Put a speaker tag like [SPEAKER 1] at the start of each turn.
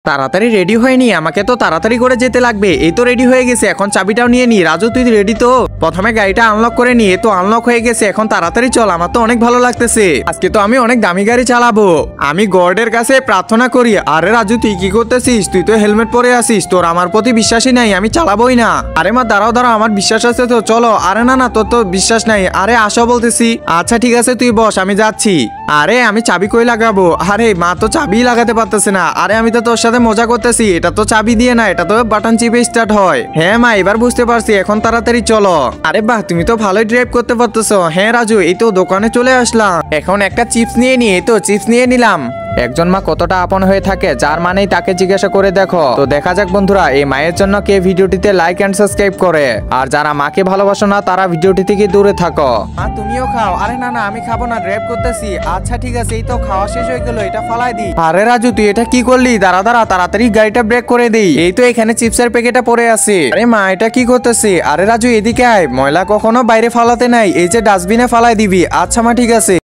[SPEAKER 1] তাড়াতাড়ি রেডি হয়নি, আমাকে তো তাড়াতাড়ি করে যেতে লাগবে। এই তো রেডি হয়ে গেছে, এখন চাবিটাও নিয়ে নি। রাজু তুই রেডি তো? প্রথমে গাড়িটা আনলক করে নি, এই তো আনলক হয়ে গেছে। এখন তাড়াতাড়ি চল, আমার তো অনেক ভালো লাগতেছে। আজকে তো আমি অনেক দামি গাড়ি চালাবো। আমি গডের কাছে প্রার্থনা করি। আরে রাজু তুই কি করতেছিস? তুই তো হেলমেট পরে আসিস, তোর আমার প্রতি বিশ্বাসই নাই, আমি চালাবোই না। আরে মা দাঁড়াও দাঁড়াও, আমার বিশ্বাস আছে তো, চলো। আরে না না, তোর তো বিশ্বাস নাই। আরে আসো বলতেছি। আচ্ছা ঠিক আছে তুই বস, আমি যাচ্ছি। আরে আমি চাবি কই লাগাবো? আরে মা তো চাবি লাগাতে পারতেছে না। আরে আমি তো তোর সাথে মজা করতেছি, এটা তো চাবি দিয়ে না, এটা তো বাটন চিপে স্টার্ট হয়। হ্যাঁ মা, এবার বুঝতে পারছি, এখন তাড়াতাড়ি চলো। আরে বাহ, তুমি তো ভালোই ড্রাইভ করতে পারতেছো। হ্যাঁ রাজু, এই তো দোকানে চলে আসলাম। এখন একটা চিপস নিয়ে নি, এই তো চিপস নিয়ে নিলাম। একজন মা কতটা আপন হয়ে থাকে, যার মানেই তাকে জিজ্ঞাসা করে দেখো। তো দেখা যাক বন্ধুরা, এই মায়ের জন্য কে ভিডিওটিতে লাইক এন্ড সাবস্ক্রাইব করে। আর যারা মাকে ভালোবাসো না, তারা ভিডিওটি থেকে দূরে থাকো। মা তুমিও খাও। আরে না না, আমি খাবো না, ড্রাইভ করতেছি। আচ্ছা ঠিক আছে, এই তো খাওয়া শেষ হয়ে গেল, এটা ফালাই দি। আরে রাজু তুই এটা কি করলি? দাঁড়া দাঁড়া, তাড়াতাড়ি গাড়িটা ব্রেক করে দেই। এই তো এখানে চিপসের প্যাকেটটা পড়ে আছে। আরে মা এটা কি করতেছি? আরে রাজু এদিকে আয়, ময়লা কখনো বাইরে ফালাতে নাই, এই যে ডাস্টবিনে ফালাই দিবি। আচ্ছা মা ঠিক আছে।